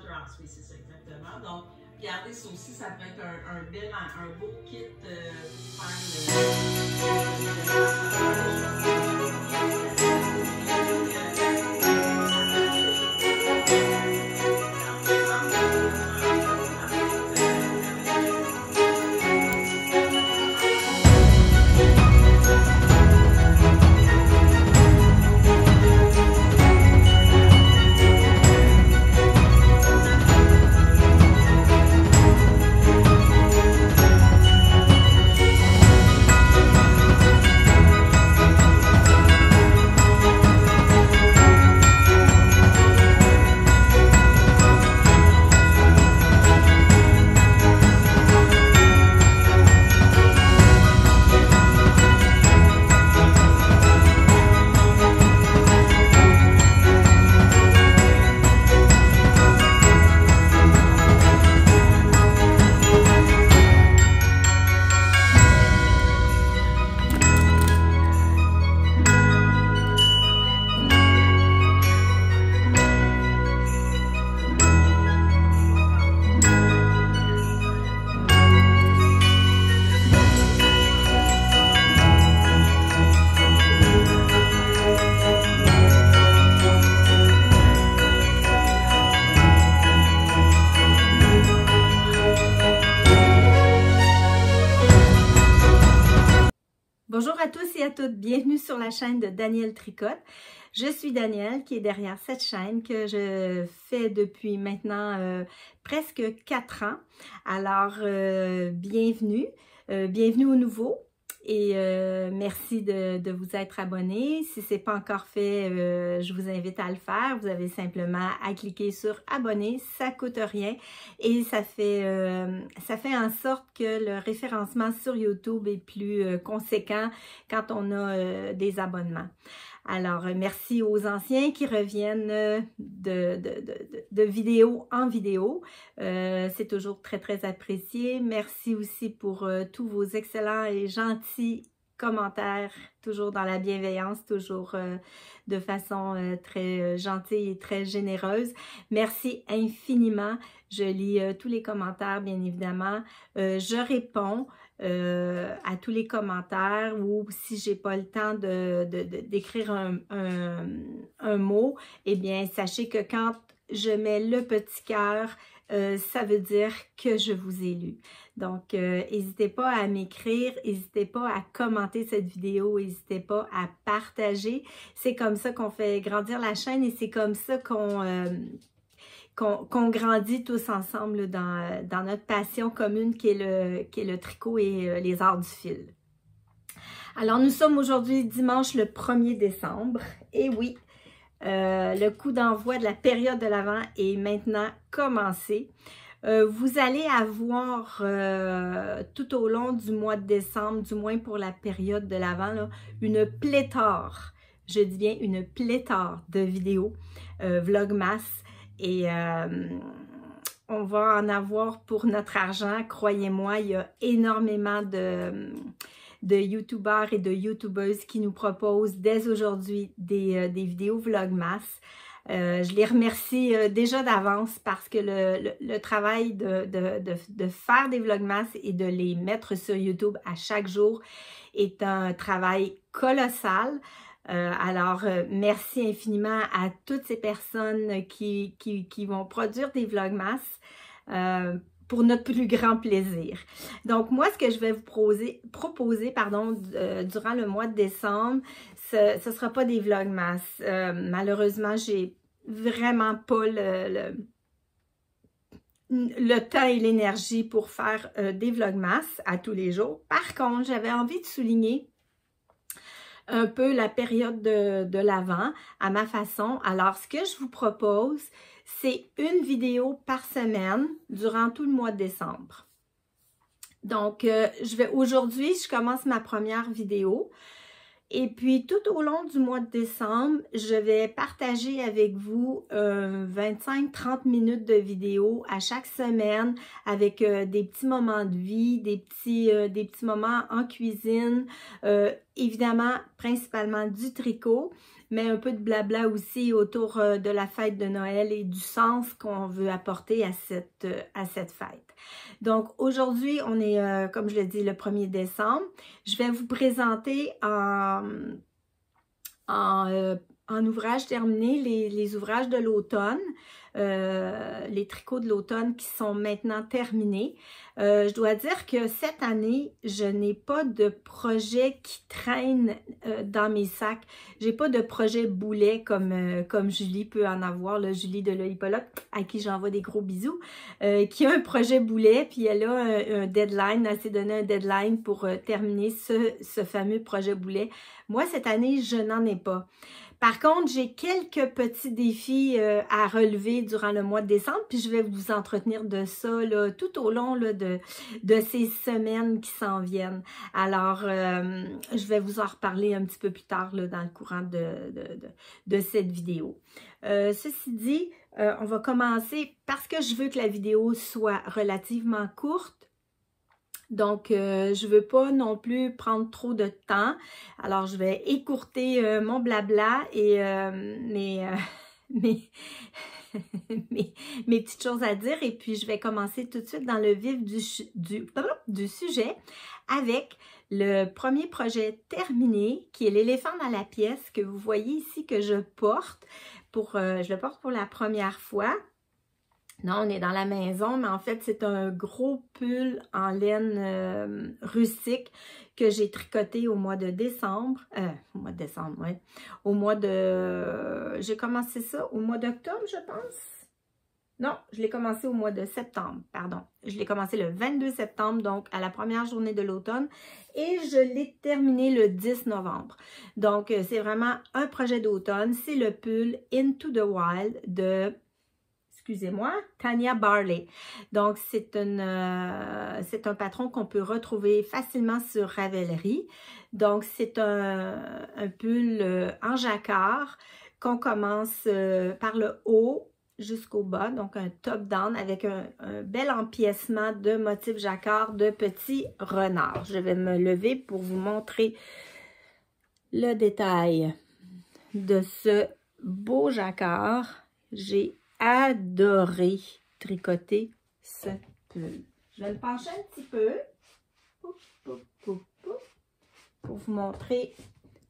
Dress, oui, c'est ça, exactement. Donc, regardez, ça aussi, ça peut être un beau kit pour Bonjour à tous et à toutes, bienvenue sur la chaîne de Danielle Tricotte. Je suis Danielle qui est derrière cette chaîne que je fais depuis maintenant presque 4 ans. Alors, bienvenue, bienvenue au nouveau et merci de vous être abonné. Si ce n'est pas encore fait, je vous invite à le faire. Vous avez simplement à cliquer sur abonner, ça ne coûte rien et ça fait en sorte que le référencement sur YouTube est plus conséquent quand on a des abonnements. Alors, merci aux anciens qui reviennent de vidéo en vidéo. C'est toujours très, très apprécié. Merci aussi pour tous vos excellents et gentils commentaires, toujours dans la bienveillance, toujours de façon très gentille et très généreuse. Merci infiniment. Je lis tous les commentaires, bien évidemment. Je réponds à tous les commentaires ou si j'ai pas le temps d'écrire un mot, eh bien, sachez que quand je mets le petit cœur, ça veut dire que je vous ai lu. Donc, n'hésitez pas à m'écrire, n'hésitez pas à commenter cette vidéo, n'hésitez pas à partager. C'est comme ça qu'on fait grandir la chaîne et c'est comme ça qu'on grandit tous ensemble dans notre passion commune qui est le tricot et les arts du fil. Alors, nous sommes aujourd'hui dimanche le 1er décembre. Et oui, le coup d'envoi de la période de l'Avent est maintenant commencé. Vous allez avoir tout au long du mois de décembre, du moins pour la période de l'Avent, une pléthore, je dis bien une pléthore de vidéos Vlogmas. Et on va en avoir pour notre argent, croyez-moi, il y a énormément de youtubeurs et de youtubeuses qui nous proposent dès aujourd'hui des vidéos Vlogmas. Je les remercie déjà d'avance parce que le travail de faire des Vlogmas et de les mettre sur YouTube à chaque jour est un travail colossal. Alors, merci infiniment à toutes ces personnes qui vont produire des Vlogmas pour notre plus grand plaisir. Donc, moi, ce que je vais vous proposer durant le mois de décembre, ce ne sera pas des Vlogmas. Malheureusement, j'ai vraiment pas le temps et l'énergie pour faire des Vlogmas à tous les jours. Par contre, j'avais envie de souligner un peu la période de l'Avent à ma façon. Alors, ce que je vous propose, c'est une vidéo par semaine durant tout le mois de décembre. Donc, aujourd'hui, je commence ma première vidéo. Et puis, tout au long du mois de décembre, je vais partager avec vous 25-30 minutes de vidéo à chaque semaine avec des petits moments de vie, des petits moments en cuisine, évidemment, principalement du tricot. mais un peu de blabla aussi autour de la fête de Noël et du sens qu'on veut apporter à cette fête. Donc aujourd'hui, on est, comme je l'ai dit, le 1er décembre. Je vais vous présenter en ouvrage terminé les ouvrages de l'automne, les tricots de l'automne qui sont maintenant terminés. Je dois dire que cette année, je n'ai pas de projet qui traîne dans mes sacs. J'ai pas de projet boulet comme Julie peut en avoir, là, Julie de l'Oïpologue, à qui j'envoie des gros bisous, qui a un projet boulet, puis elle a un deadline, elle s'est donné un deadline pour terminer ce fameux projet boulet. Moi, cette année, je n'en ai pas. Par contre, j'ai quelques petits défis à relever durant le mois de décembre, puis je vais vous entretenir de ça là, tout au long là, de ces semaines qui s'en viennent. Alors, je vais vous en reparler un petit peu plus tard là, dans le courant de cette vidéo. Ceci dit, on va commencer parce que je veux que la vidéo soit relativement courte. Donc, je veux pas non plus prendre trop de temps. Alors, je vais écourter mon blabla et mes petites choses à dire. Et puis, je vais commencer tout de suite dans le vif du sujet avec le premier projet terminé, qui est l'éléphant dans la pièce que vous voyez ici que je porte. Je le porte pour la première fois. Non, on est dans la maison, mais en fait, c'est un gros pull en laine rustique que j'ai tricoté au mois de décembre. J'ai commencé ça au mois d'octobre, je pense. Non, je l'ai commencé au mois de septembre, pardon. Je l'ai commencé le 22 septembre, donc à la première journée de l'automne. Et je l'ai terminé le 10 novembre. Donc, c'est vraiment un projet d'automne. C'est le pull Into the Wild de... excusez-moi, Tanya Barley. Donc, c'est un patron qu'on peut retrouver facilement sur Ravelry. Donc, c'est un pull en jacquard qu'on commence par le haut jusqu'au bas, donc un top-down avec un bel empiècement de motifs jacquard de petits renards. Je vais me lever pour vous montrer le détail de ce beau jacquard. J'ai adoré tricoter ce pull. Je vais me pencher un petit peu pour vous montrer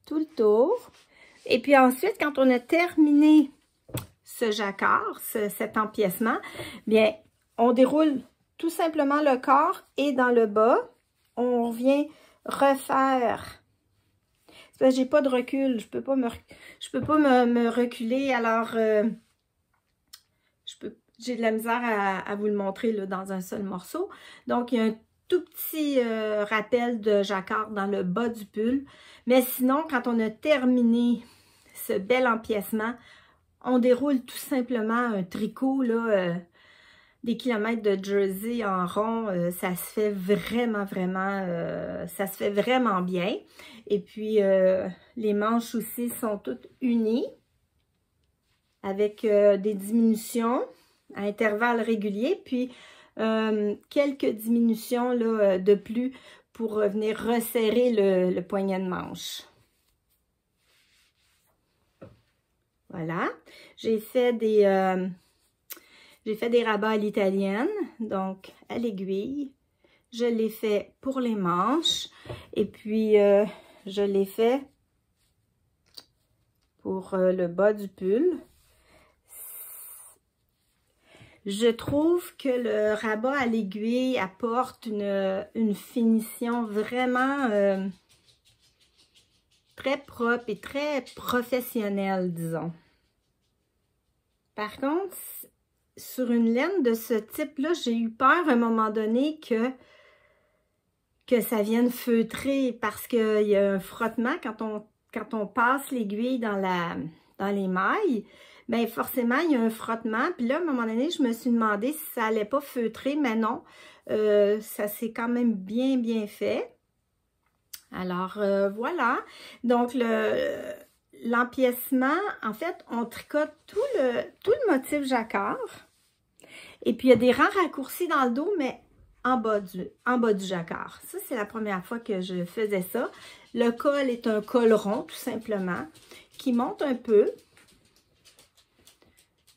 tout le tour. Et puis ensuite, quand on a terminé ce jacquard, cet empiècement, bien, on déroule tout simplement le corps et dans le bas, on vient refaire. C'est parce que j'ai pas de recul, je peux pas me reculer, alors j'ai de la misère à vous le montrer là, dans un seul morceau. Donc, il y a un tout petit rappel de jacquard dans le bas du pull. Mais sinon, quand on a terminé ce bel empiècement, on déroule tout simplement un tricot, là, des kilomètres de jersey en rond. Ça se fait vraiment bien. Et puis, les manches aussi sont toutes unies avec des diminutions à intervalles réguliers, puis quelques diminutions là, de plus pour venir resserrer le poignet de manche. Voilà, j'ai fait des rabats à l'italienne, donc à l'aiguille. Je l'ai fait pour les manches et puis je l'ai fait pour le bas du pull. Je trouve que le rabat à l'aiguille apporte une finition vraiment très propre et très professionnelle, disons. Par contre, sur une laine de ce type-là, j'ai eu peur à un moment donné que ça vienne feutrer parce qu'il y a un frottement quand on passe l'aiguille dans les mailles. Bien, forcément, il y a un frottement. Puis là, à un moment donné, je me suis demandé si ça allait pas feutrer, mais non. Ça s'est quand même bien fait. Alors, voilà. Donc, l'empiècement, en fait, on tricote tout le motif jacquard. Et puis, il y a des rangs raccourcis dans le dos, mais en bas du jacquard. Ça, c'est la première fois que je faisais ça. Le col est un col rond, tout simplement, qui monte un peu.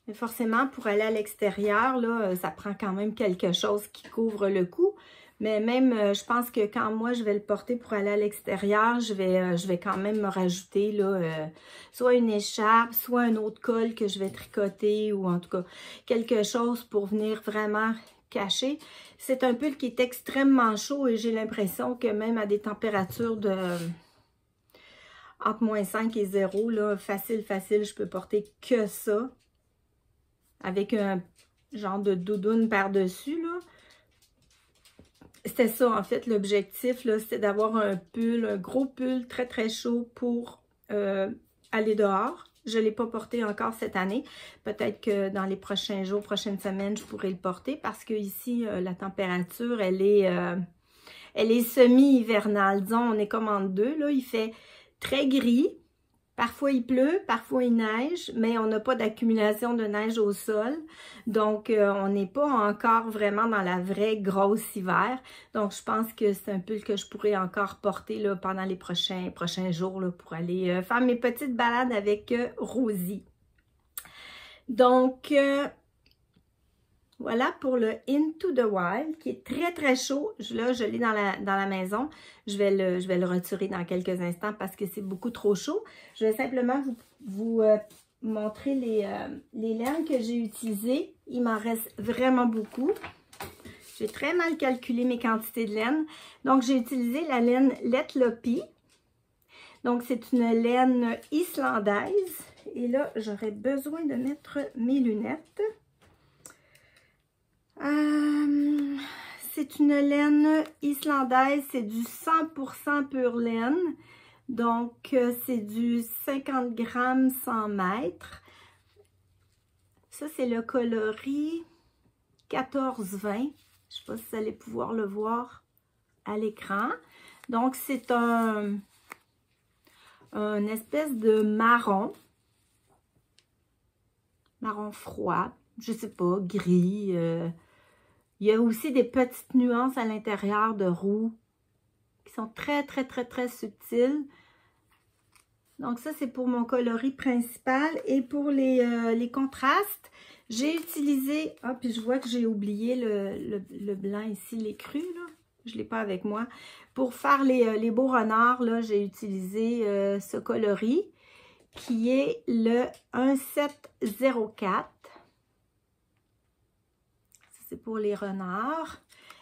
Mais forcément, pour aller à l'extérieur, là, ça prend quand même quelque chose qui couvre le cou. Mais même, je pense que quand moi, je vais le porter pour aller à l'extérieur, je vais quand même me rajouter là, soit une écharpe, soit un autre col que je vais tricoter ou en tout cas, quelque chose pour venir vraiment cacher. C'est un pull qui est extrêmement chaud et j'ai l'impression que même à des températures de entre -5 et 0, là, facile, je peux porter que ça. Avec un genre de doudoune par-dessus, là. C'était ça, en fait, l'objectif, là, c'était d'avoir un pull, un gros pull très, très chaud pour aller dehors. Je ne l'ai pas porté encore cette année. Peut-être que dans les prochains jours, prochaines semaines, je pourrai le porter parce que ici, la température, elle est semi-hivernale. Disons, on est comme en deux, là. Il fait très gris. Parfois, il pleut, parfois, il neige, mais on n'a pas d'accumulation de neige au sol. Donc, on n'est pas encore vraiment dans la vraie grosse hiver. Donc, je pense que c'est un pull que je pourrais encore porter là, pendant les prochains jours là, pour aller faire mes petites balades avec Rosie. Donc, voilà pour le Into the Wild qui est très très chaud. Là, je l'ai dans la maison. Je vais le retirer dans quelques instants parce que c'est beaucoup trop chaud. Je vais simplement vous montrer les laines que j'ai utilisées. Il m'en reste vraiment beaucoup. J'ai très mal calculé mes quantités de laine. Donc, j'ai utilisé la laine Letlopi. Donc, c'est une laine islandaise. Et là, j'aurais besoin de mettre mes lunettes. C'est une laine islandaise, c'est du 100% pure laine, donc c'est du 50 grammes 100 mètres. Ça, c'est le coloris 14-20. Je ne sais pas si vous allez pouvoir le voir à l'écran. Donc, c'est un espèce de marron froid, je ne sais pas, gris. Il y a aussi des petites nuances à l'intérieur de roux qui sont très, très, très, très subtiles. Donc ça, c'est pour mon coloris principal. Et pour les contrastes, j'ai utilisé... Ah, puis je vois que j'ai oublié le blanc ici, les crus, là. Je ne l'ai pas avec moi. Pour faire les beaux renards, là, j'ai utilisé ce coloris qui est le 1704. Pour les renards.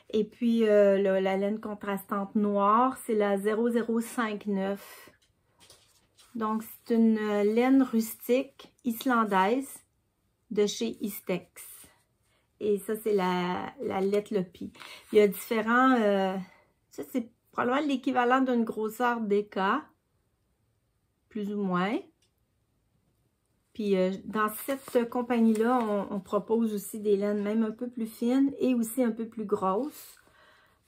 Et puis, la laine contrastante noire, c'est la 0059. Donc, c'est une laine rustique islandaise de chez Istex. Et ça, c'est la Letlopi. Il y a différents... ça, c'est probablement l'équivalent d'une grosseur DK, plus ou moins. Puis dans cette compagnie-là, on propose aussi des laines même un peu plus fines et aussi un peu plus grosses.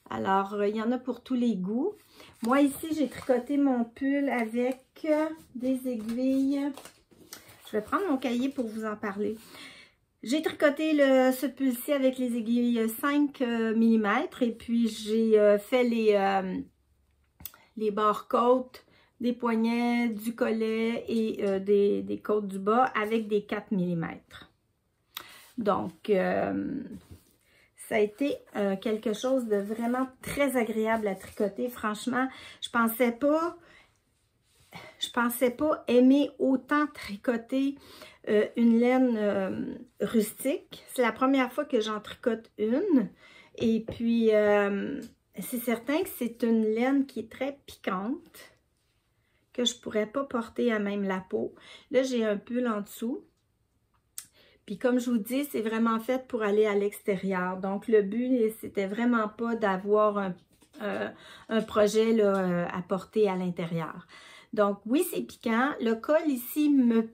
Alors, il y en a pour tous les goûts. Moi, ici, j'ai tricoté mon pull avec des aiguilles. Je vais prendre mon cahier pour vous en parler. J'ai tricoté ce pull-ci avec les aiguilles 5 mm et puis j'ai fait les barres-côtes, des poignets, du collet et des côtes du bas avec des 4 mm. Donc, ça a été quelque chose de vraiment très agréable à tricoter. Franchement, je pensais pas aimer autant tricoter une laine rustique. C'est la première fois que j'en tricote une. Et puis, c'est certain que c'est une laine qui est très piquante, que je ne pourrais pas porter à même la peau. Là, j'ai un pull en dessous. Puis comme je vous dis, c'est vraiment fait pour aller à l'extérieur. Donc, le but, c'était vraiment pas d'avoir un projet là, à porter à l'intérieur. Donc, oui, c'est piquant. Le col ici me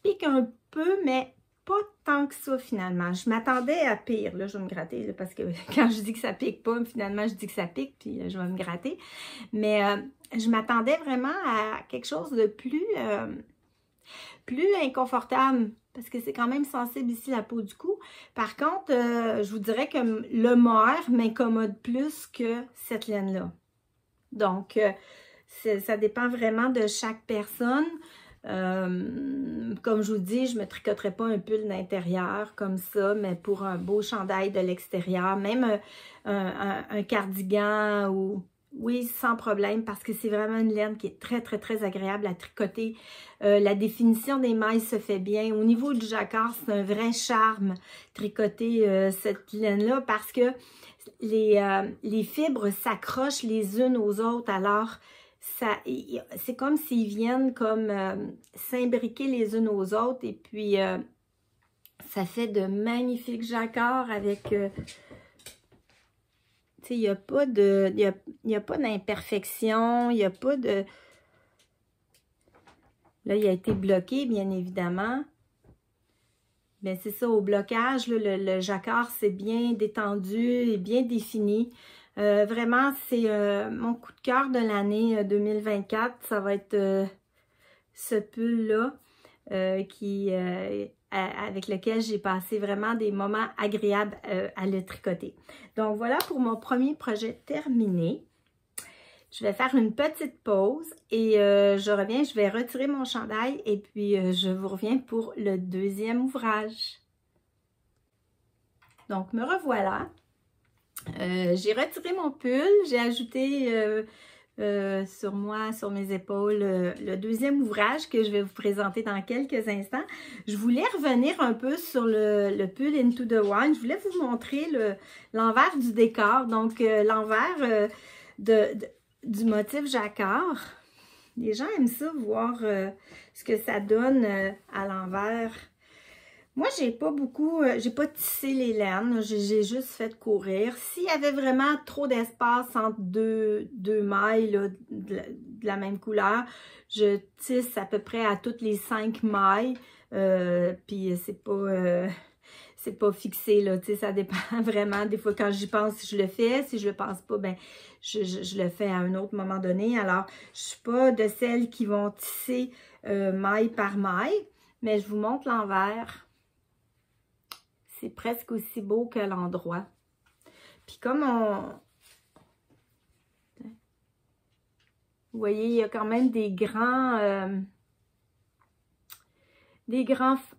pique un peu, mais pas tant que ça finalement. Je m'attendais à pire. Là, je vais me gratter là, parce que quand je dis que ça pique pas, finalement, je dis que ça pique, puis je vais me gratter. Mais je m'attendais vraiment à quelque chose de plus Plus inconfortable, parce que c'est quand même sensible ici la peau du cou. Par contre, je vous dirais que le mohair m'incommode plus que cette laine-là. Donc, ça dépend vraiment de chaque personne. Comme je vous dis, je ne me tricoterai pas un pull d'intérieur comme ça, mais pour un beau chandail de l'extérieur, même un cardigan ou... Oui, sans problème, parce que c'est vraiment une laine qui est très, très, très agréable à tricoter. La définition des mailles se fait bien. Au niveau du jacquard, c'est un vrai charme tricoter cette laine-là parce que les fibres s'accrochent les unes aux autres. Alors, c'est comme s'ils viennent comme s'imbriquer les unes aux autres. Et puis, ça fait de magnifiques jacquards avec... il n'y a pas d'imperfection, il n'y a pas de... Là, il a été bloqué, bien évidemment. Mais c'est ça, au blocage, là, le jacquard, c'est bien détendu et bien défini. Vraiment, c'est mon coup de cœur de l'année 2024. Ça va être ce pull-là avec lequel j'ai passé vraiment des moments agréables à le tricoter. Donc voilà pour mon premier projet terminé. Je vais faire une petite pause et je reviens, je vais retirer mon chandail et puis je vous reviens pour le deuxième ouvrage. Donc me revoilà. J'ai retiré mon pull, j'ai ajouté sur moi, sur mes épaules, le deuxième ouvrage que je vais vous présenter dans quelques instants. Je voulais revenir un peu sur le pull Into the Wild. Je voulais vous montrer l'envers du décor, donc l'envers du motif jacquard. Les gens aiment ça, voir ce que ça donne à l'envers. Moi, j'ai pas tissé les laines, j'ai juste fait courir. S'il y avait vraiment trop d'espace entre deux mailles là, de la même couleur, je tisse à peu près à toutes les 5 mailles. Puis c'est pas fixé, là, ça dépend vraiment. Des fois, quand j'y pense, je le fais. Si je le pense pas, ben je le fais à un autre moment donné. Alors, je suis pas de celles qui vont tisser maille par maille, mais je vous montre l'envers. C'est presque aussi beau que l'endroit. Puis comme vous voyez, il y a quand même des grands,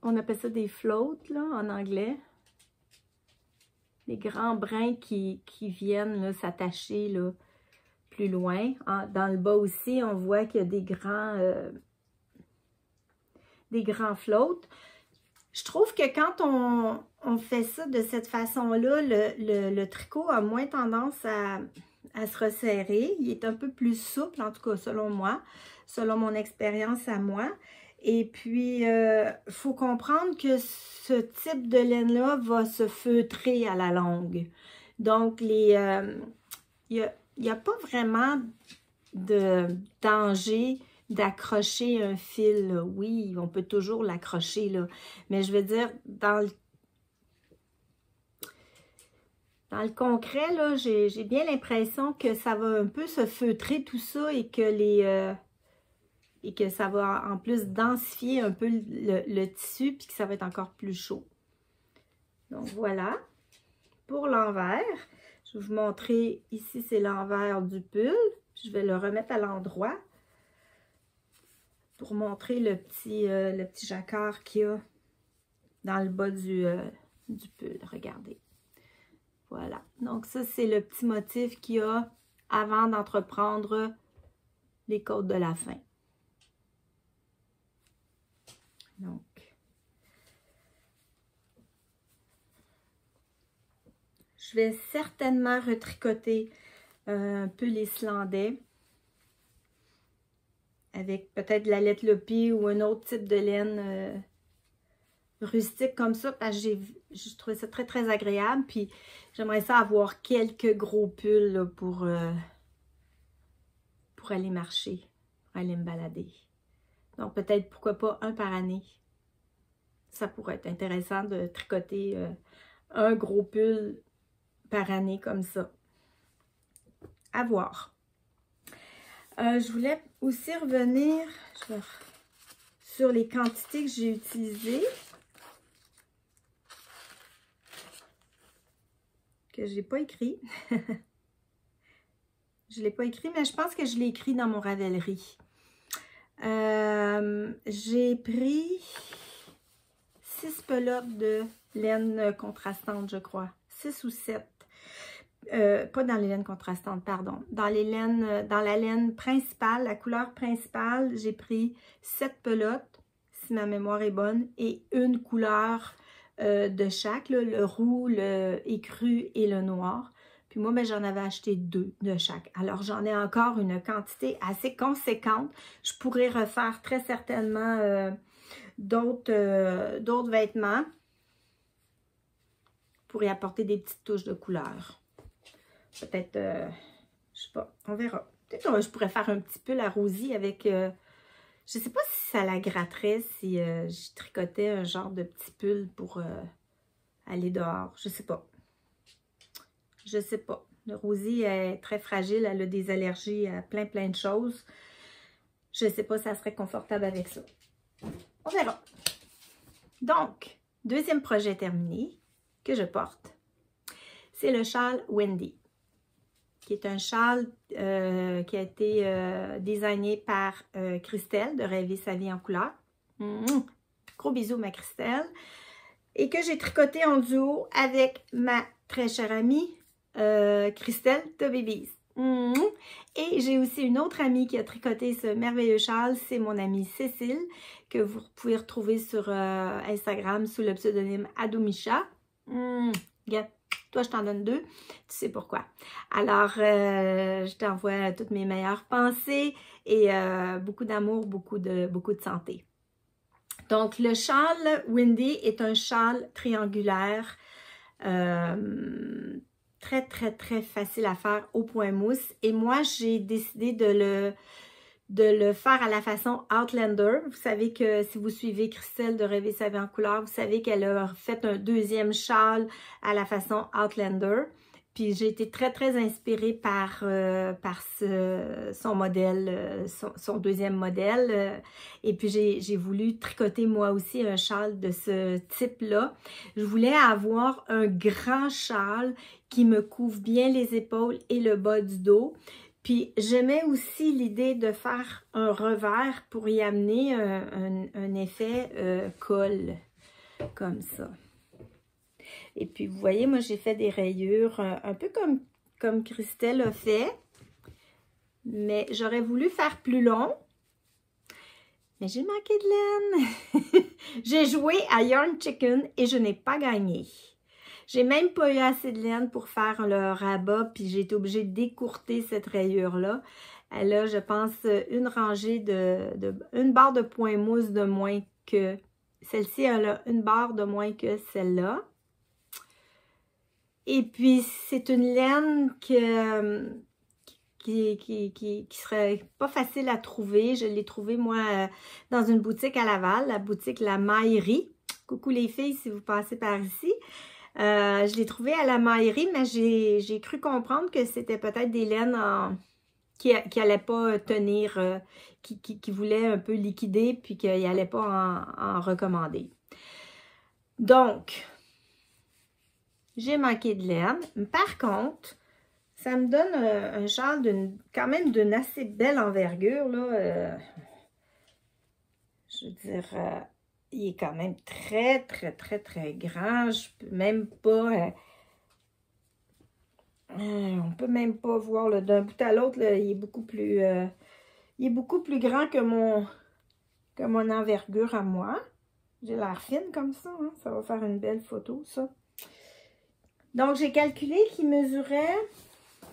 on appelle ça des floats, là, en anglais. Des grands brins qui viennent s'attacher là, plus loin. Dans le bas aussi, on voit qu'il y a des grands floats. Je trouve que quand on fait ça de cette façon-là, le tricot a moins tendance à se resserrer. Il est un peu plus souple, en tout cas selon moi, selon mon expérience à moi. Et puis, il faut comprendre que ce type de laine-là va se feutrer à la longue. Donc, il n'y a pas vraiment de danger d'accrocher un fil, là. Oui, on peut toujours l'accrocher, là. Mais je veux dire, dans le concret, là, j'ai bien l'impression que ça va un peu se feutrer tout ça et que ça va en plus densifier un peu le tissu puis que ça va être encore plus chaud. Donc voilà, pour l'envers, je vais vous montrer, ici c'est l'envers du pull. Je vais le remettre à l'endroit pour montrer le petit jacquard qu'il y a dans le bas du pull. Regardez. Voilà. Donc ça, c'est le petit motif qu'il y a avant d'entreprendre les côtes de la fin. Donc, je vais certainement retricoter un peu l'islandais avec peut-être de la laine Lopi ou un autre type de laine rustique comme ça, parce que j'ai trouvé ça très très agréable. Puis j'aimerais ça avoir quelques gros pulls là, pour aller marcher, pour aller me balader. Donc peut-être pourquoi pas un par année. Ça pourrait être intéressant de tricoter un gros pull par année comme ça. À voir. Je voulais aussi revenir sur les quantités que j'ai utilisées. Que je n'ai pas écrit. Je ne l'ai pas écrit, mais je pense que je l'ai écrit dans mon Ravelry. J'ai pris 6 pelotes de laine contrastante, je crois. 6 ou 7. Pas dans les laines contrastantes, pardon. Dans la laine principale, la couleur principale, j'ai pris 7 pelotes, si ma mémoire est bonne, et une couleur de chaque, là, le roux, le écru et le noir. Puis moi, ben, j'en avais acheté 2 de chaque. Alors, j'en ai encore une quantité assez conséquente. Je pourrais refaire très certainement d'autres vêtements pour y apporter des petites touches de couleur. Peut-être, je sais pas, on verra. Peut-être que je pourrais faire un petit peu la rosie avec... je sais pas si ça la gratterait si je tricotais un genre de petit pull pour aller dehors. Je sais pas. Je sais pas. Le rosie est très fragile. Elle a des allergies à plein de choses. Je sais pas si ça serait confortable avec ça. On verra. Donc, deuxième projet terminé que je porte, c'est le châle Wendy, qui est un châle qui a été designé par Christelle de Rêver sa vie en couleur. Gros bisous ma Christelle. Et que j'ai tricoté en duo avec ma très chère amie Christelle de Babies. Et j'ai aussi une autre amie qui a tricoté ce merveilleux châle, c'est mon amie Cécile, que vous pouvez retrouver sur Instagram sous le pseudonyme Adomicha. Regarde, toi je t'en donne 2, tu sais pourquoi. Alors, je t'envoie toutes mes meilleures pensées et beaucoup d'amour, beaucoup de santé. Donc, le châle Wendy est un châle triangulaire très facile à faire au point mousse. Et moi, j'ai décidé de le faire à la façon Outlander. Vous savez que si vous suivez Christelle de Rêver sa vie en couleur, vous savez qu'elle a fait un deuxième châle à la façon Outlander. Puis j'ai été très inspirée par son modèle, son deuxième modèle. Et puis j'ai voulu tricoter moi aussi un châle de ce type-là. Je voulais avoir un grand châle qui me couvre bien les épaules et le bas du dos. Puis j'aimais aussi l'idée de faire un revers pour y amener un effet col, comme ça. Et puis, vous voyez, moi, j'ai fait des rayures un peu comme Christelle a fait. Mais j'aurais voulu faire plus long. Mais j'ai manqué de laine. J'ai joué à Yarn Chicken et je n'ai pas gagné. J'ai même pas eu assez de laine pour faire le rabat. Puis j'ai été obligée d'écourter cette rayure-là. Elle a, je pense, une rangée une barre de point mousse de moins que... Celle-ci, elle a une barre de moins que celle-là. Et puis, c'est une laine qui serait pas facile à trouver. Je l'ai trouvée, moi, dans une boutique à Laval, la boutique La Maillerie. Coucou les filles, si vous passez par ici. Je l'ai trouvée à La Maillerie, mais j'ai cru comprendre que c'était peut-être des laines qui n'allaient pas tenir, qui voulaient un peu liquider, puis qu'ils n'allaient pas en recommander. Donc... j'ai manqué de laine. Par contre, ça me donne un châle quand même d'une assez belle envergure, là. Je veux dire, il est quand même très grand. Je peux même pas... on peut même pas voir d'un bout à l'autre, il est beaucoup plus grand que mon envergure à moi. J'ai l'air fine comme ça, hein? Ça va faire une belle photo, ça. Donc, j'ai calculé qu'il mesurait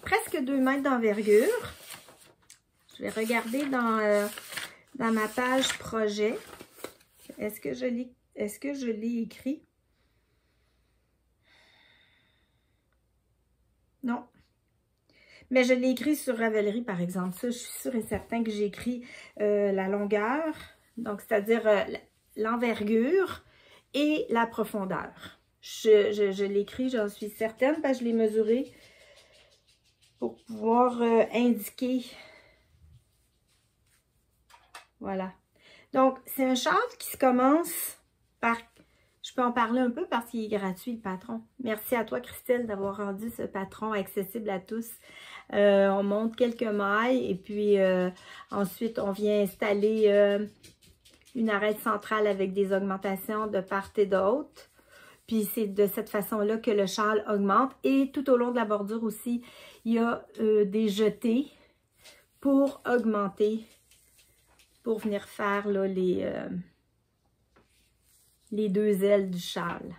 presque 2 mètres d'envergure. Je vais regarder dans ma page projet. Est-ce que je l'ai écrit? Non. Mais je l'ai écrit sur Ravelry, par exemple. Ça, je suis sûre et certain que j'ai écrit la longueur, donc c'est-à-dire l'envergure et la profondeur. Je l'écris, j'en suis certaine, parce que je l'ai mesuré pour pouvoir indiquer. Voilà. Donc, c'est un châle qui se commence par... Je peux en parler un peu parce qu'il est gratuit, le patron. Merci à toi, Christelle, d'avoir rendu ce patron accessible à tous. On monte quelques mailles et puis ensuite, on vient installer une arête centrale avec des augmentations de part et d'autre. Puis c'est de cette façon-là que le châle augmente. Et tout au long de la bordure aussi, il y a des jetés pour augmenter, pour venir faire là, les deux ailes du châle.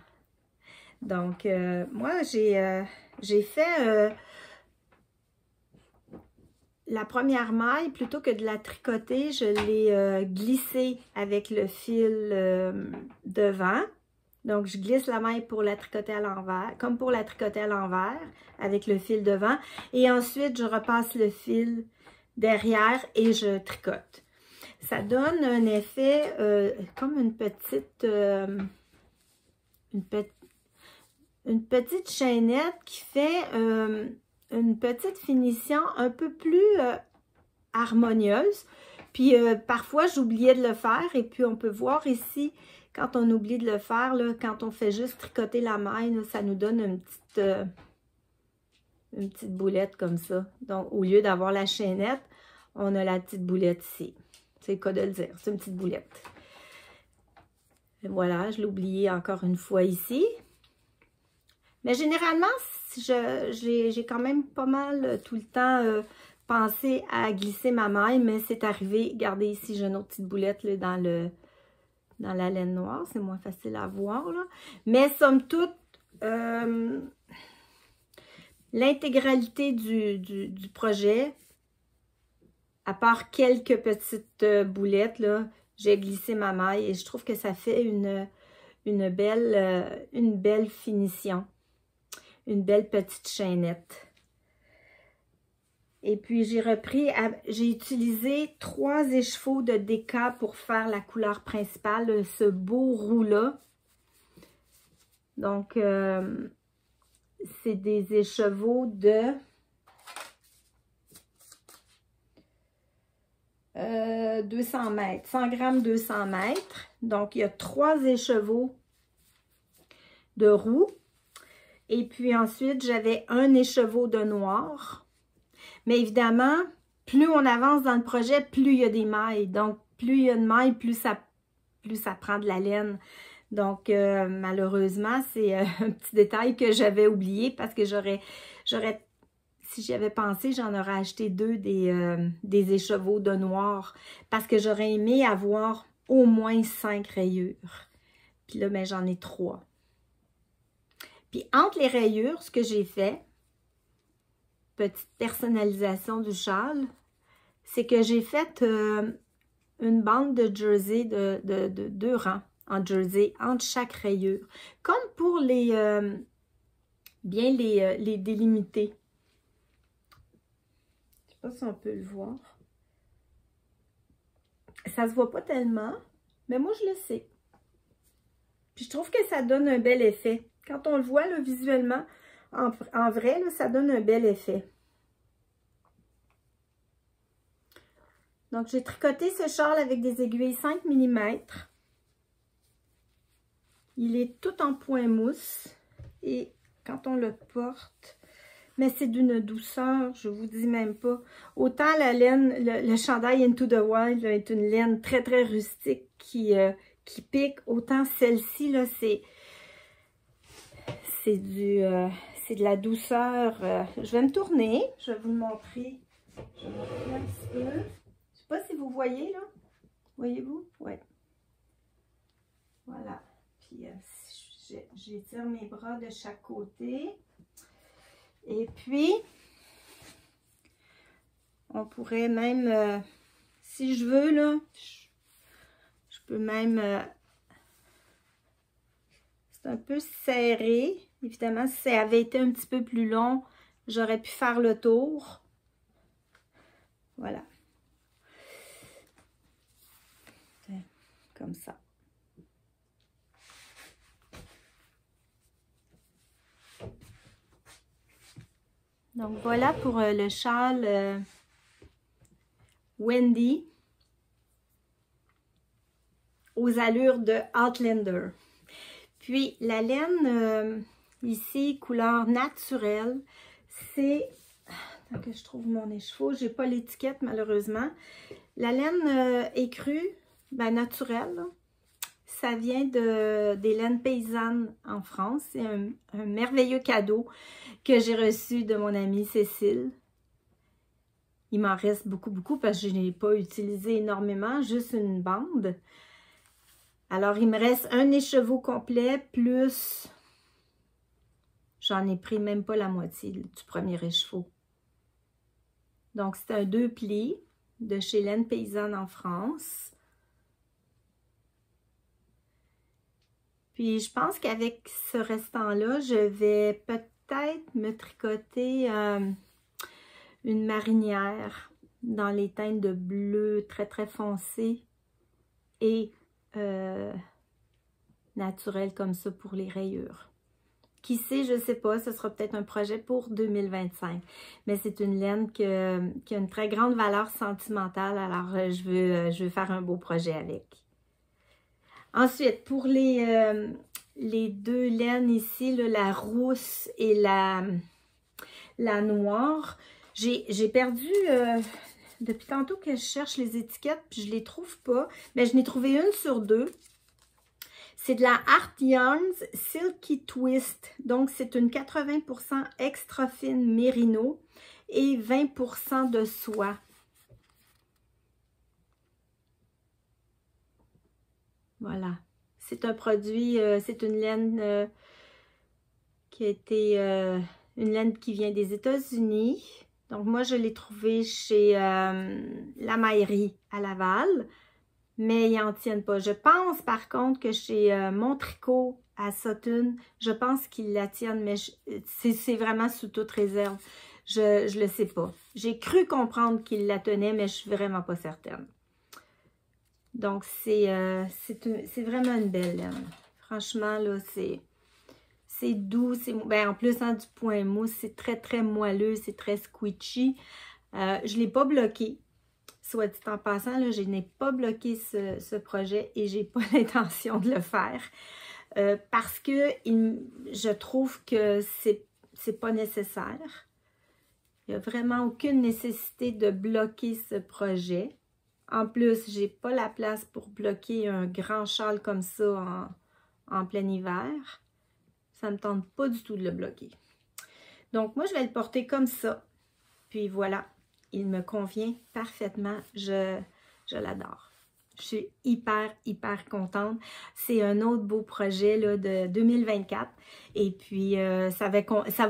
Donc, moi, j'ai fait la première maille, plutôt que de la tricoter, je l'ai glissée avec le fil devant. Donc, je glisse la maille pour la tricoter à l'envers, comme pour la tricoter à l'envers, avec le fil devant. Et ensuite, je repasse le fil derrière et je tricote. Ça donne un effet comme une petite chaînette qui fait une petite finition un peu plus harmonieuse. Puis parfois, j'oubliais de le faire et puis on peut voir ici, quand on oublie de le faire, là, quand on fait juste tricoter la maille, là, ça nous donne une petite boulette comme ça. Donc, au lieu d'avoir la chaînette, on a la petite boulette ici. C'est le cas de le dire, c'est une petite boulette. Et voilà, je l'ai oublié encore une fois ici. Mais généralement, j'ai quand même pas mal tout le temps pensé à glisser ma maille, mais c'est arrivé. Regardez ici, j'ai une autre petite boulette là, dans la laine noire. C'est moins facile à voir, là. Mais somme toute, l'intégralité du projet, à part quelques petites boulettes, là, j'ai glissé ma maille et je trouve que ça fait une belle finition. Une belle petite chaînette. Et puis, j'ai utilisé 3 écheveaux de déca pour faire la couleur principale, ce beau roux-là. Donc, c'est des écheveaux de 200 mètres, 100 grammes 200 mètres. Donc, il y a 3 écheveaux de roux. Et puis ensuite, j'avais un écheveau de noir. Mais évidemment, plus on avance dans le projet, plus il y a des mailles. Donc, plus il y a de mailles, plus ça prend de la laine. Donc, malheureusement, c'est un petit détail que j'avais oublié parce que si j'y avais pensé, j'en aurais acheté 2 des écheveaux de noir parce que j'aurais aimé avoir au moins 5 rayures. Puis là, ben, j'en ai 3. Puis entre les rayures, ce que j'ai fait, petite personnalisation du châle, c'est que j'ai fait une bande de jersey de 2 rangs en jersey entre chaque rayure, comme pour bien les délimiter. Je ne sais pas si on peut le voir. Ça se voit pas tellement, mais moi je le sais. Puis je trouve que ça donne un bel effet. Quand on le voit là, visuellement, en vrai, là, ça donne un bel effet. Donc, j'ai tricoté ce châle avec des aiguilles 5 mm. Il est tout en point mousse. Et quand on le porte, mais c'est d'une douceur, je vous dis même pas. Autant la laine, le chandail Into the Wild là, est une laine très, très rustique qui pique. Autant celle-ci, là, c'est de la douceur. Je vais me tourner. Je vais vous le montrer. Je vais vous montrer un petit peu. Je sais pas si vous voyez, là. Voyez-vous? Oui. Voilà. Puis, j'étire mes bras de chaque côté. Et puis, on pourrait même, si je veux, là, je peux même... c'est un peu serré. Évidemment, si ça avait été un petit peu plus long, j'aurais pu faire le tour. Voilà. Comme ça. Donc, voilà pour le châle Wendy. aux allures de Outlander. Puis la laine, ici, couleur naturelle, c'est... Attends que je trouve mon écheveau, j'ai pas l'étiquette malheureusement. La laine écrue, ben naturelle, là. Ça vient des laines paysannes en France. C'est un merveilleux cadeau que j'ai reçu de mon amie Cécile. Il m'en reste beaucoup parce que je n'ai pas utilisé énormément, juste une bande. Alors, il me reste un écheveau complet plus... J'en ai pris même pas la moitié du premier écheveau. Donc, c'est un 2 plis de chez Laine Paysanne en France. Puis, je pense qu'avec ce restant-là, je vais peut-être me tricoter une marinière dans les teintes de bleu très foncé et naturel comme ça pour les rayures. Qui sait, je ne sais pas, ce sera peut-être un projet pour 2025. Mais c'est une laine qui a une très grande valeur sentimentale, alors je veux faire un beau projet avec. Ensuite, pour les deux laines ici, là, la rousse et la noire, j'ai perdu, depuis tantôt que je cherche les étiquettes, puis je ne les trouve pas, mais je n'ai trouvé une sur deux. C'est de la Art Yarns Silky Twist, donc c'est une 80% extra fine mérino et 20% de soie. Voilà, c'est un produit, c'est une laine qui a été, une laine qui vient des États-Unis. Donc moi je l'ai trouvée chez La Maillerie à Laval, mais ils n'en tiennent pas. Je pense par contre que chez Mon Tricot à Sutton, je pense qu'ils la tiennent, mais c'est vraiment sous toute réserve. Je le sais pas. J'ai cru comprendre qu'ils la tenaient, mais je suis vraiment pas certaine. Donc, c'est vraiment une belle laine. Franchement, là, c'est doux. Ben, en plus, hein, du point mousse, c'est très moelleux, c'est très squishy. Je ne l'ai pas bloqué. Soit dit en passant, là, je n'ai pas bloqué ce projet et je n'ai pas l'intention de le faire. Parce que je trouve que c'est pas nécessaire. Il n'y a vraiment aucune nécessité de bloquer ce projet. En plus, j'ai pas la place pour bloquer un grand châle comme ça en plein hiver. Ça me tente pas du tout de le bloquer. Donc, moi, je vais le porter comme ça. Puis voilà, il me convient parfaitement. Je l'adore. Je suis hyper contente. C'est un autre beau projet là, de 2024. Et puis, ça va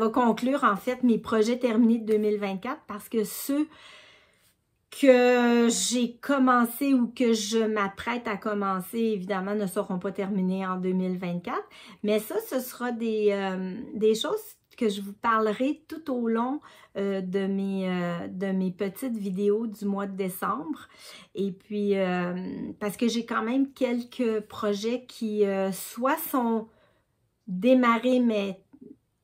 conclure en fait mes projets terminés de 2024 parce que ceux que j'ai commencé ou que je m'apprête à commencer, évidemment, ne seront pas terminés en 2024. Mais ça, ce sera des choses que je vous parlerai tout au long de mes petites vidéos du mois de décembre. Et puis, parce que j'ai quand même quelques projets qui soit sont démarrés, mais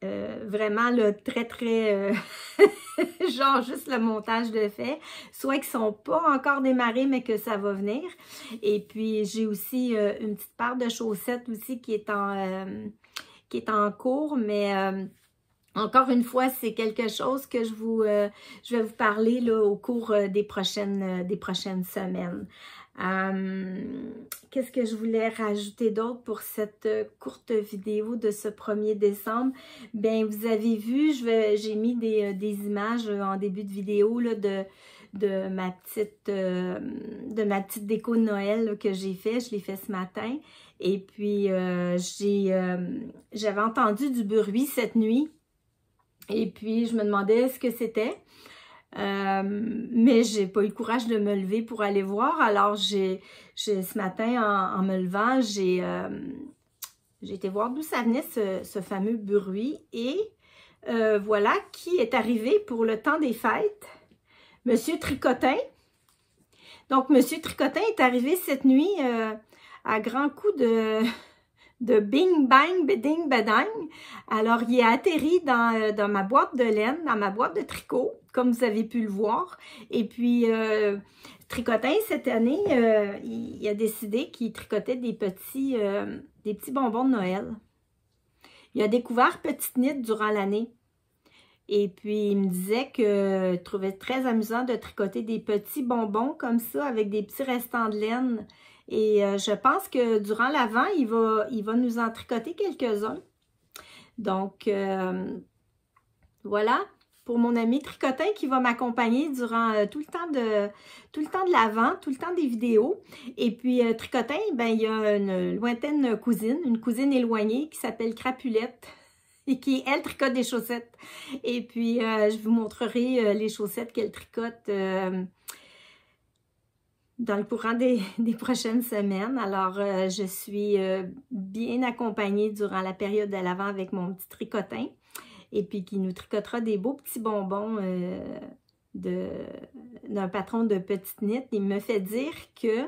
vraiment là, très genre juste le montage de fait, soit qui sont pas encore démarrés mais que ça va venir. Et puis j'ai aussi une petite paire de chaussettes aussi qui est en cours, mais encore une fois, c'est quelque chose que je vais vous parler là, au cours des prochaines semaines. Qu'est-ce que je voulais rajouter d'autre pour cette courte vidéo de ce 1er décembre? Bien, vous avez vu, j'ai mis des images en début de vidéo là, de ma petite déco de Noël là, que j'ai fait. Je l'ai fait ce matin. Et puis, j'avais entendu du bruit cette nuit. Et puis, je me demandais ce que c'était. Mais j'ai pas eu le courage de me lever pour aller voir. Alors, ce matin, en me levant, j'ai été voir d'où ça venait ce fameux bruit. Et voilà qui est arrivé pour le temps des fêtes. Monsieur Tricotin. Donc, Monsieur Tricotin est arrivé cette nuit à grands coups de Bing Bang Beding Bedang. Alors, il est atterri dans ma boîte de laine, dans ma boîte de tricot, comme vous avez pu le voir. Et puis, Tricotin, cette année, il a décidé qu'il tricotait des petits bonbons de Noël. Il a découvert Petite Knit durant l'année. Et puis, il me disait qu'il trouvait très amusant de tricoter des petits bonbons comme ça, avec des petits restants de laine. Et je pense que durant l'Avent, il va nous en tricoter quelques-uns. Donc, voilà, pour mon ami Tricotin qui va m'accompagner durant tout le temps de l'Avent, tout le temps des vidéos. Et puis, Tricotin, ben, il y a une lointaine cousine, une cousine éloignée qui s'appelle Crapulette. Et qui, elle, tricote des chaussettes. Et puis, je vous montrerai les chaussettes qu'elle tricote dans le courant des prochaines semaines. Alors, je suis bien accompagnée durant la période de l'Avent avec mon petit Tricotin. Et puis, qui nous tricotera des beaux petits bonbons d'un patron de Petite Knit. Il me fait dire que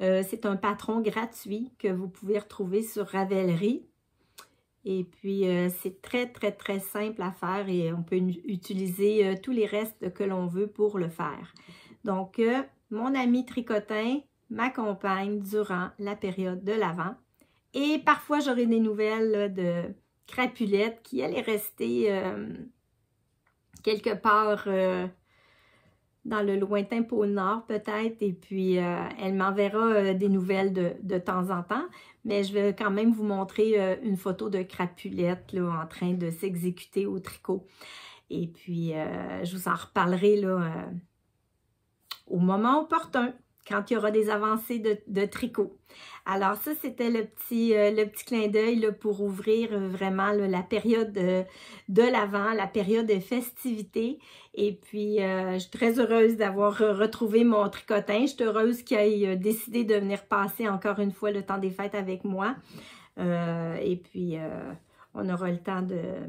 c'est un patron gratuit que vous pouvez retrouver sur Ravelry. Et puis, c'est très, très, très simple à faire et on peut utiliser tous les restes que l'on veut pour le faire. Donc, mon ami Tricotin m'accompagne durant la période de l'Avent. Et parfois, j'aurai des nouvelles là, de Crapulette qui, elle, est restée quelque part dans le lointain pôle Nord peut-être. Et puis, elle m'enverra des nouvelles de temps en temps. Mais je vais quand même vous montrer une photo de Crapulette là, en train de s'exécuter au tricot. Et puis, je vous en reparlerai là, au moment opportun, quand il y aura des avancées de tricot. Alors ça, c'était le petit clin d'œil pour ouvrir vraiment là, la période de l'Avent, la période de festivités. Et puis, je suis très heureuse d'avoir retrouvé mon Tricotin. Je suis heureuse qu'il ait décidé de venir passer encore une fois le temps des fêtes avec moi. Et puis, on aura le temps de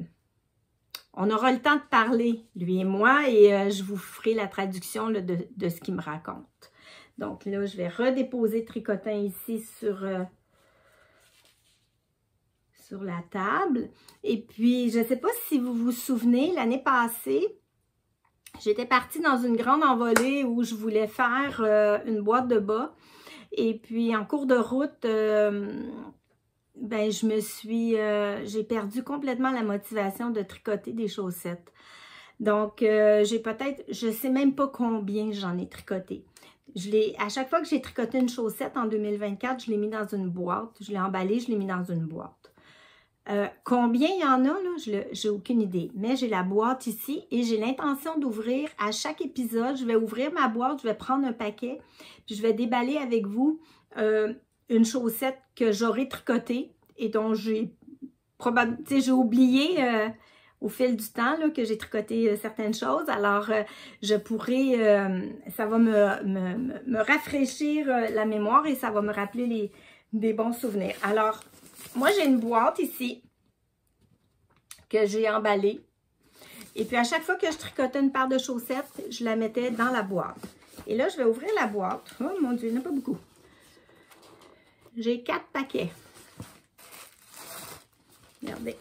parler, lui et moi, et je vous ferai la traduction là, de ce qu'il me raconte. Donc là, je vais redéposer Tricotin ici sur la table. Et puis, je ne sais pas si vous vous souvenez, l'année passée, j'étais partie dans une grande envolée où je voulais faire une boîte de bas. Et puis, en cours de route, ben, j'ai perdu complètement la motivation de tricoter des chaussettes. Donc, j'ai peut-être, je ne sais même pas combien j'en ai tricoté. À chaque fois que j'ai tricoté une chaussette en 2024, je l'ai mis dans une boîte. Je l'ai emballée, je l'ai mis dans une boîte. Combien il y en a, là, j'ai aucune idée. Mais j'ai la boîte ici et j'ai l'intention d'ouvrir à chaque épisode. Je vais ouvrir ma boîte, je vais prendre un paquet, puis je vais déballer avec vous une chaussette que j'aurai tricotée et dont j'ai oublié au fil du temps là, que j'ai tricoté certaines choses. Alors, je pourrai, ça va me rafraîchir la mémoire et ça va me rappeler des bons souvenirs. Alors, moi, j'ai une boîte ici que j'ai emballée. Et puis, à chaque fois que je tricotais une paire de chaussettes, je la mettais dans la boîte. Et là, je vais ouvrir la boîte. Oh mon Dieu, il n'y en a pas beaucoup. J'ai 4 paquets. Regardez.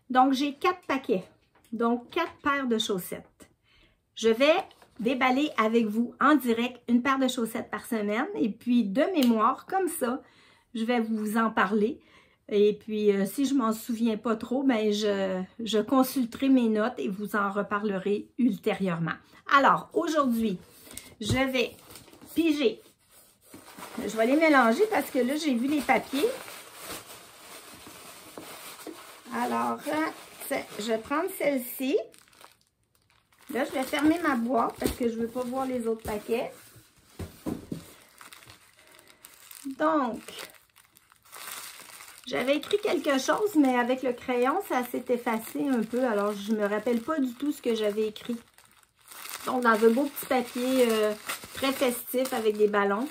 Donc, j'ai 4 paquets. Donc, 4 paires de chaussettes. Je vais déballer avec vous en direct une paire de chaussettes par semaine. Et puis, de mémoire, comme ça, je vais vous en parler. Et puis, si je m'en souviens pas trop, ben je consulterai mes notes et vous en reparlerai ultérieurement. Alors, aujourd'hui, je vais piger. Je vais les mélanger parce que là, j'ai vu les papiers. Alors, je vais prendre celle-ci. Là, je vais fermer ma boîte parce que je ne veux pas voir les autres paquets. Donc, j'avais écrit quelque chose, mais avec le crayon, ça s'est effacé un peu. Alors, je ne me rappelle pas du tout ce que j'avais écrit. Donc, dans un beau petit papier très festif avec des ballons.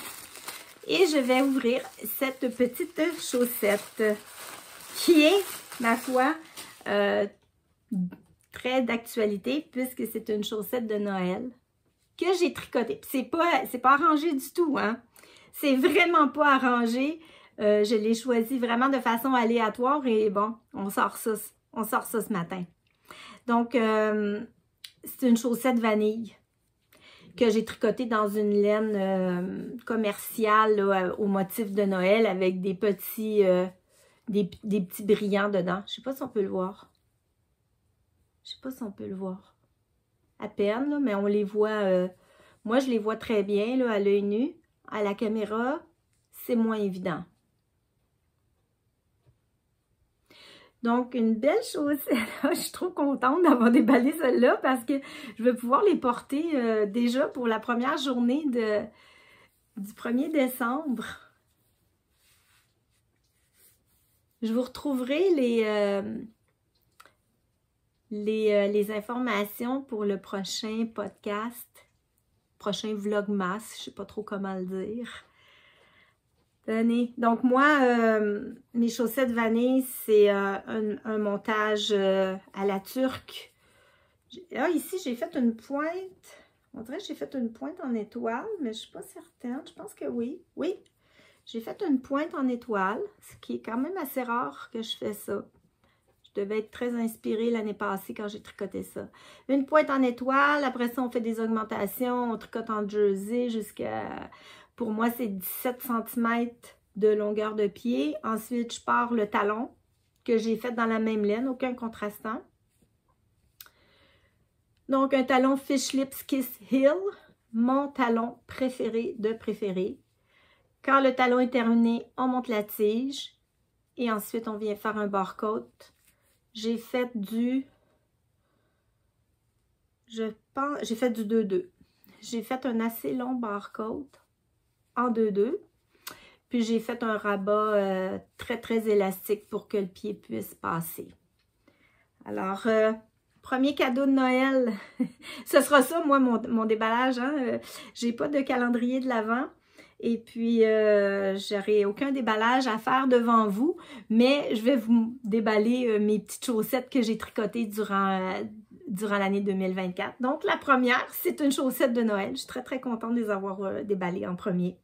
Et je vais ouvrir cette petite chaussette qui est, ma foi, très d'actualité puisque c'est une chaussette de Noël que j'ai tricotée. C'est pas arrangé du tout, hein? C'est vraiment pas arrangé. Je l'ai choisi vraiment de façon aléatoire et bon, on sort ça ce matin. Donc, c'est une chaussette vanille que j'ai tricotée dans une laine commerciale là, au motif de Noël avec des petits brillants dedans. Je ne sais pas si on peut le voir. Je ne sais pas si on peut le voir. À peine, là, mais on les voit. Moi, je les vois très bien là, à l'œil nu. À la caméra, c'est moins évident. Donc, une belle chaussette. Je suis trop contente d'avoir déballé celle-là parce que je vais pouvoir les porter déjà pour la première journée du 1er décembre. Je vous retrouverai les informations pour le prochain podcast, prochain vlogmas, je ne sais pas trop comment le dire. Donc moi, mes chaussettes vanille, c'est un montage à la turque. Ici, j'ai fait une pointe. On dirait que j'ai fait une pointe en étoile, mais je ne suis pas certaine. Je pense que oui. Oui, j'ai fait une pointe en étoile, ce qui est quand même assez rare que je fais ça. Je devais être très inspirée l'année passée quand j'ai tricoté ça. Une pointe en étoile, après ça, on fait des augmentations, on tricote en jersey jusqu'à... Pour moi, c'est 17 cm de longueur de pied. Ensuite, je pars le talon que j'ai fait dans la même laine, aucun contrastant. Donc, un talon Fish Lips Kiss Heel, mon talon préféré de préféré. Quand le talon est terminé, on monte la tige et ensuite, on vient faire un barcode. J'ai fait du... j'ai fait du 2-2. J'ai fait un assez long barcode en 2-2. Puis j'ai fait un rabat très élastique pour que le pied puisse passer. Alors, premier cadeau de Noël, ce sera ça, moi, mon déballage. Hein? J'ai pas de calendrier de l'Avent. Et puis, j'aurai aucun déballage à faire devant vous. Mais je vais vous déballer mes petites chaussettes que j'ai tricotées durant l'année 2024. Donc, la première, c'est une chaussette de Noël. Je suis très contente de les avoir déballées en premier.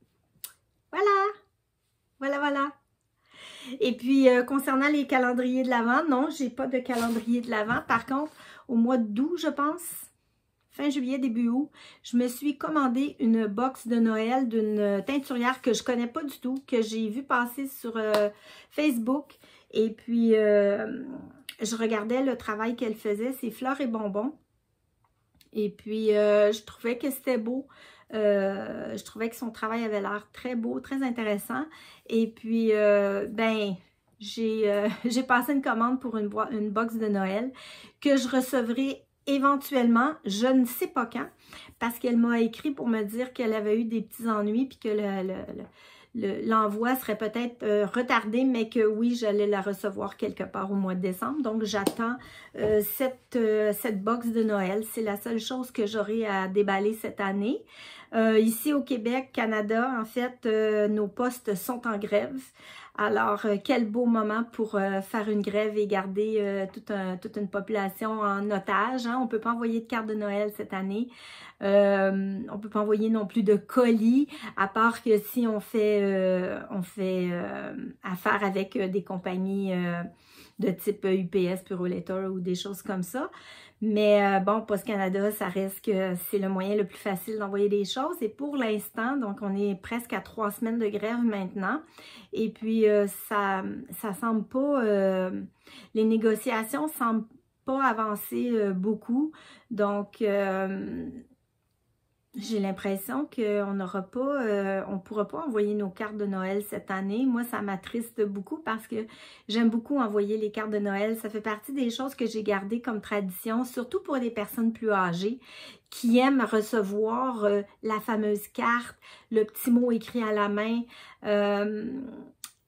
Voilà. Et puis, concernant les calendriers de l'Avent, non, j'ai pas de calendrier de l'Avent. Par contre, au mois d'août, je pense, fin juillet, début août, je me suis commandé une box de Noël d'une teinturière que je connais pas du tout, que j'ai vu passer sur Facebook. Et puis, je regardais le travail qu'elle faisait, c'est Fleurs et Bonbons. Et puis, je trouvais que c'était beau. Je trouvais que son travail avait l'air très beau, très intéressant. Et puis, j'ai passé une commande pour une box de Noël que je recevrai éventuellement, je ne sais pas quand, parce qu'elle m'a écrit pour me dire qu'elle avait eu des petits ennuis puis que l'envoi serait peut-être retardé, mais que oui, j'allais la recevoir quelque part au mois de décembre. Donc, j'attends cette box de Noël. C'est la seule chose que j'aurai à déballer cette année. Ici au Québec, Canada, en fait, nos postes sont en grève. Alors, quel beau moment pour faire une grève et garder toute une population en otage. Hein? On ne peut pas envoyer de cartes de Noël cette année. On ne peut pas envoyer non plus de colis, à part que si on fait affaire avec des compagnies de type UPS, Purolator ou des choses comme ça. Mais bon, Post Canada, ça reste que c'est le moyen le plus facile d'envoyer des choses. Et pour l'instant, donc on est presque à 3 semaines de grève maintenant. Et puis, ça semble pas... les négociations semblent pas avancer beaucoup. Donc... j'ai l'impression qu'on n'aura pas, on ne pourra pas envoyer nos cartes de Noël cette année. Moi, ça m'attriste beaucoup parce que j'aime beaucoup envoyer les cartes de Noël. Ça fait partie des choses que j'ai gardées comme tradition, surtout pour les personnes plus âgées qui aiment recevoir la fameuse carte, le petit mot écrit à la main.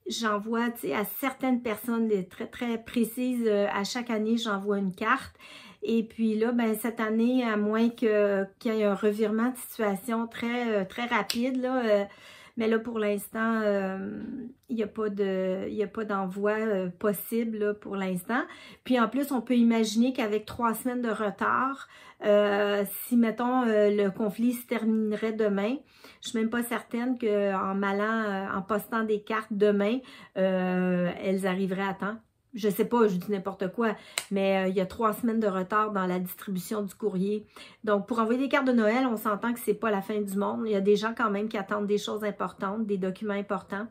J'envoie, tu sais, à certaines personnes très précises, à chaque année, j'envoie une carte. Et puis là, ben cette année, à moins qu'il y ait un revirement de situation très rapide, là, Mais là, pour l'instant, il n'y a pas d'envoi possible là, pour l'instant. Puis en plus, on peut imaginer qu'avec 3 semaines de retard, si, mettons, le conflit se terminerait demain, je suis même pas certaine en postant des cartes demain, elles arriveraient à temps. Je sais pas, je dis n'importe quoi, mais il y a 3 semaines de retard dans la distribution du courrier. Donc, pour envoyer des cartes de Noël, on s'entend que c'est pas la fin du monde. Il y a des gens quand même qui attendent des choses importantes, des documents importants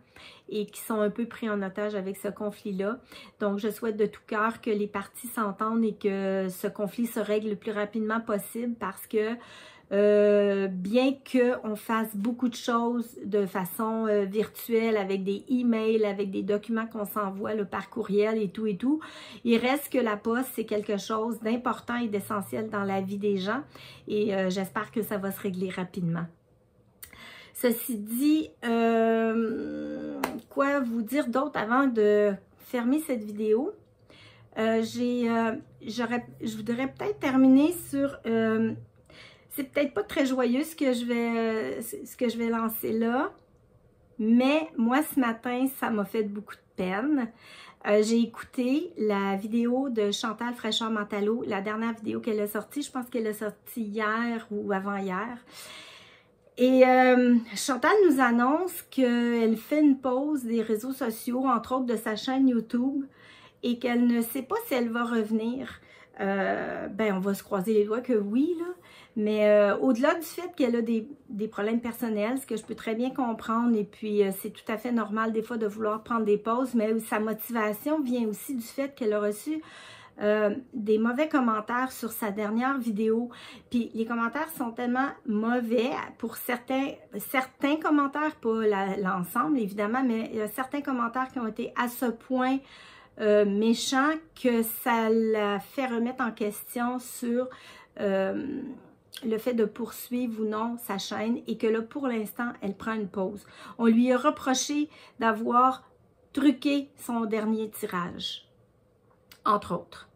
et qui sont un peu pris en otage avec ce conflit-là. Donc, je souhaite de tout cœur que les parties s'entendent et que ce conflit se règle le plus rapidement possible parce que bien qu'on fasse beaucoup de choses de façon virtuelle avec des emails, avec des documents qu'on s'envoie par courriel et tout, il reste que la poste, c'est quelque chose d'important et d'essentiel dans la vie des gens et j'espère que ça va se régler rapidement. Ceci dit, quoi vous dire d'autre avant de fermer cette vidéo? Je voudrais peut-être terminer sur... c'est peut-être pas très joyeux ce que je vais lancer là, mais moi ce matin, ça m'a fait beaucoup de peine. J'ai écouté la vidéo de Chantal Fraîcheur-Mentalo, la dernière vidéo qu'elle a sortie, je pense qu'elle a sorti hier ou avant-hier. Et Chantal nous annonce qu'elle fait une pause des réseaux sociaux, entre autres de sa chaîne YouTube, et qu'elle ne sait pas si elle va revenir. Ben, on va se croiser les doigts que oui, là. Mais au-delà du fait qu'elle a des problèmes personnels, ce que je peux très bien comprendre, et puis c'est tout à fait normal des fois de vouloir prendre des pauses, mais sa motivation vient aussi du fait qu'elle a reçu des mauvais commentaires sur sa dernière vidéo. Puis les commentaires sont tellement mauvais pour certains commentaires, pas l'ensemble évidemment, mais il y a certains commentaires qui ont été à ce point méchants que ça la fait remettre en question sur le fait de poursuivre ou non sa chaîne et que là, pour l'instant, elle prend une pause. On lui a reproché d'avoir truqué son dernier tirage, entre autres.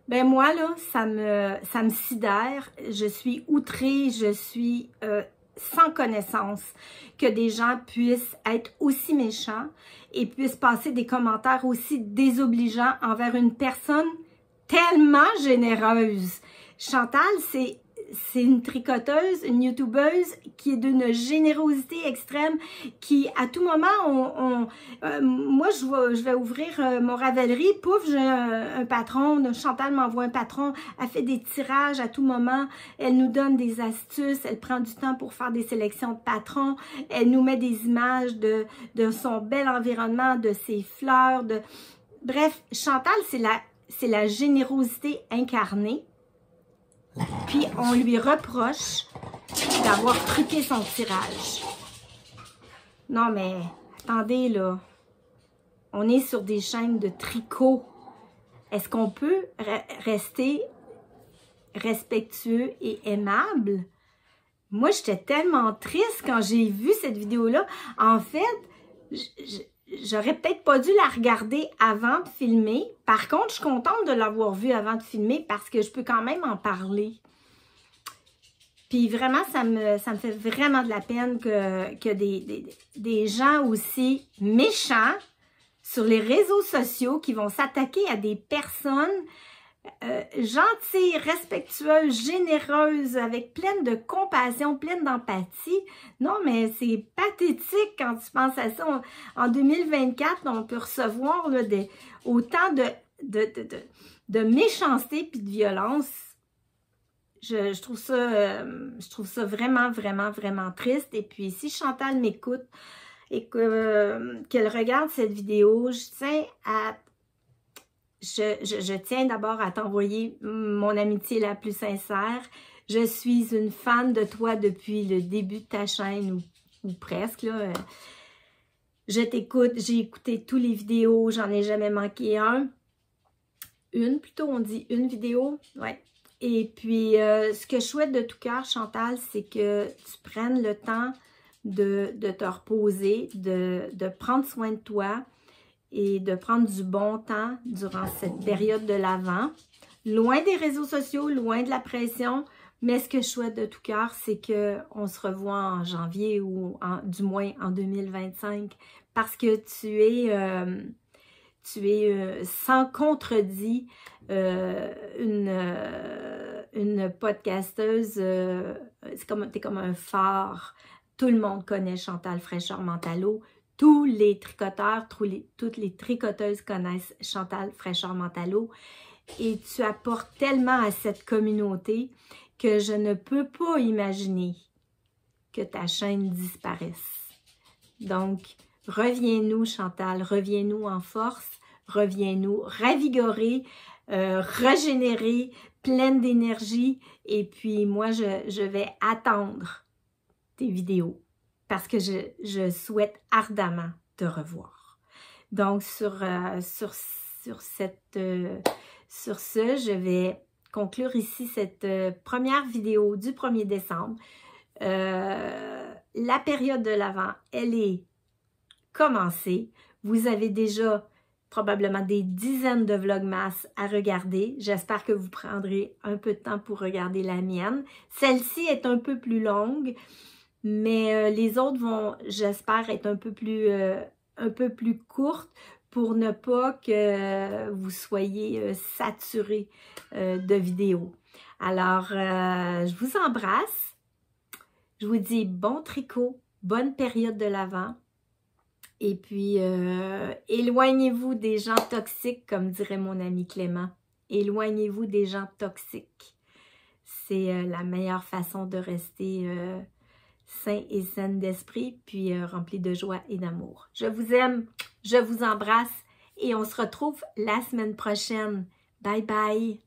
Ben moi, là, ça me sidère. Je suis outrée, je suis sans connaissance que des gens puissent être aussi méchants et puissent passer des commentaires aussi désobligeants envers une personne tellement généreuse. Chantal, c'est une tricoteuse, une youtubeuse qui est d'une générosité extrême, qui à tout moment, moi je vais ouvrir mon Ravelry, pouf, j'ai un patron, Chantal m'envoie un patron, elle fait des tirages à tout moment, elle nous donne des astuces, elle prend du temps pour faire des sélections de patrons, elle nous met des images de son bel environnement, de ses fleurs, bref, Chantal, c'est la générosité incarnée. Puis, on lui reproche d'avoir truqué son tirage. Non, mais attendez, là. On est sur des chaînes de tricot. Est-ce qu'on peut rester respectueux et aimable? Moi, j'étais tellement triste quand j'ai vu cette vidéo-là. En fait, j'aurais peut-être pas dû la regarder avant de filmer. Par contre, je suis contente de l'avoir vue avant de filmer parce que je peux quand même en parler. Puis vraiment, ça me fait vraiment de la peine que des gens aussi méchants sur les réseaux sociaux qui vont s'attaquer à des personnes gentilles, respectueuses, généreuses, avec pleine de compassion, pleine d'empathie. Non, mais c'est pathétique quand tu penses à ça. En 2024, on peut recevoir là, autant de méchanceté puis de violence. Je trouve ça vraiment, vraiment, vraiment triste. Et puis, si Chantal m'écoute et qu'elle regarde cette vidéo, je tiens d'abord à t'envoyer mon amitié la plus sincère. Je suis une fan de toi depuis le début de ta chaîne, ou presque, là. Je t'écoute, j'ai écouté tous les vidéos, j'en ai jamais manqué une plutôt, on dit une vidéo, ouais. Et puis, ce que je souhaite de tout cœur, Chantal, c'est que tu prennes le temps de te reposer, de prendre soin de toi et de prendre du bon temps durant cette période de l'Avent. Loin des réseaux sociaux, loin de la pression. Mais ce que je souhaite de tout cœur, c'est qu'on se revoit en janvier ou du moins en 2025 parce que tu es sans contredit une podcasteuse, t'es comme un phare. Tout le monde connaît Chantal Fraîcheur-Mentalo. Tous les tricoteurs, toutes les tricoteuses connaissent Chantal Fraîcheur-Mentalo. Et tu apportes tellement à cette communauté que je ne peux pas imaginer que ta chaîne disparaisse. Donc, reviens-nous, Chantal, reviens-nous en force, reviens-nous ravigorée, régénérée, pleine d'énergie. Et puis, moi, je vais attendre tes vidéos parce que je souhaite ardemment te revoir. Donc, sur ce, je vais conclure ici cette première vidéo du 1er décembre. La période de l'Avent, elle est commencée. Vous avez déjà probablement des dizaines de vlogmas à regarder. J'espère que vous prendrez un peu de temps pour regarder la mienne. Celle-ci est un peu plus longue, mais les autres vont, j'espère, être un peu plus courtes pour ne pas que vous soyez saturés de vidéos. Alors, je vous embrasse. Je vous dis bon tricot, bonne période de l'Avent. Et puis, éloignez-vous des gens toxiques, comme dirait mon ami Clément. Éloignez-vous des gens toxiques. C'est la meilleure façon de rester sain et saine d'esprit, puis rempli de joie et d'amour. Je vous aime, je vous embrasse et on se retrouve la semaine prochaine. Bye bye!